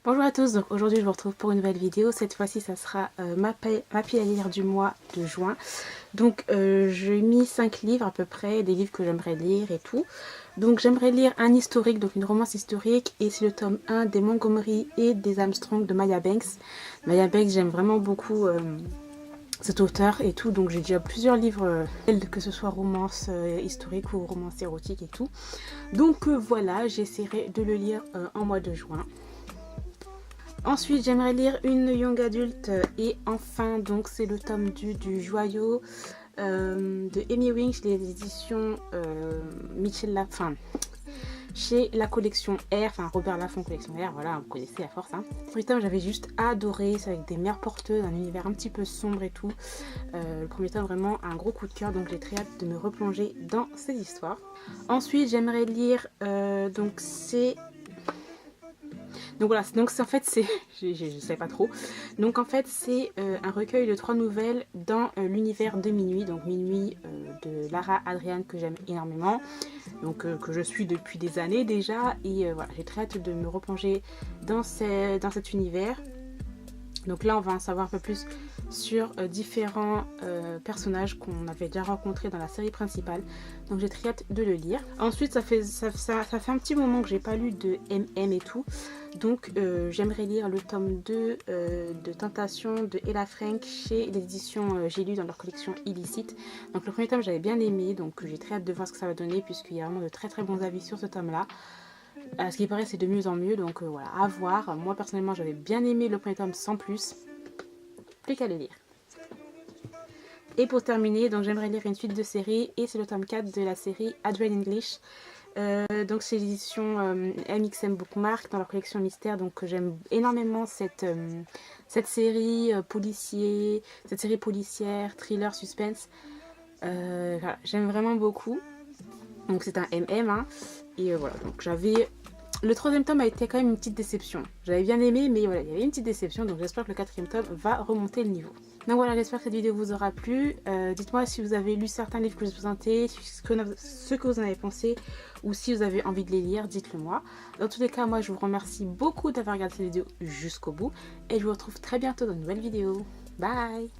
Bonjour à tous, donc aujourd'hui je vous retrouve pour une nouvelle vidéo. Cette fois-ci ça sera ma pile à lire du mois de juin. Donc j'ai mis 5 livres à peu près, des livres que j'aimerais lire et tout. Donc j'aimerais lire un historique, donc une romance historique, et c'est le tome 1 des Montgomery et des Armstrong de Maya Banks. Maya Banks, j'aime vraiment beaucoup cet auteur et tout, donc j'ai déjà plusieurs livres, que ce soit romance historique ou romance érotique et tout. Donc voilà, j'essaierai de le lire en mois de juin. Ensuite, j'aimerais lire une young adulte et enfin, donc c'est le tome du Joyau de Amy Winch, les éditions Michel Lafon, chez la collection R, enfin Robert Laffont collection R, voilà, vous connaissez à force. Le premier tome, j'avais juste adoré, c'est avec des mères porteuses, un univers un petit peu sombre et tout. Le premier tome, vraiment un gros coup de cœur, donc j'ai très hâte de me replonger dans ces histoires. Ensuite, j'aimerais lire, donc c'est... Donc voilà, donc en fait c'est, je sais pas trop, donc en fait c'est un recueil de 3 nouvelles dans l'univers de Minuit, donc Minuit de Lara Adrian que j'aime énormément, donc que je suis depuis des années déjà, et voilà, j'ai très hâte de me replonger dans cet univers. Donc là on va en savoir un peu plus sur différents personnages qu'on avait déjà rencontrés dans la série principale. Donc j'ai très hâte de le lire. Ensuite ça fait un petit moment que j'ai pas lu de MM et tout. Donc j'aimerais lire le tome 2 de Tentation de Ella Frank chez l'édition J'ai lu dans leur collection Illicite. Donc le premier tome j'avais bien aimé, donc j'ai très hâte de voir ce que ça va donner puisqu'il y a vraiment de très bons avis sur ce tome là. Ce qui paraît c'est de mieux en mieux, donc voilà, à voir. Moi personnellement j'avais bien aimé le premier tome sans plus. Plus qu'à le lire. Et pour terminer, donc j'aimerais lire une suite de série et c'est le tome 4 de la série Adrian English. Donc c'est l'édition MXM Bookmark dans leur collection Mystère. Donc j'aime énormément cette série cette série policière, thriller, suspense. Voilà, j'aime vraiment beaucoup. Donc c'est un MM, hein. Et voilà, donc j'avais... Le troisième tome a été quand même une petite déception. J'avais bien aimé, mais voilà, il y avait une petite déception. Donc j'espère que le quatrième tome va remonter le niveau. Donc voilà, j'espère que cette vidéo vous aura plu. Dites-moi si vous avez lu certains livres que je vous ai présentés, ce que vous en avez pensé, ou si vous avez envie de les lire, dites-le moi. Dans tous les cas, moi je vous remercie beaucoup d'avoir regardé cette vidéo jusqu'au bout. Et je vous retrouve très bientôt dans une nouvelle vidéo. Bye!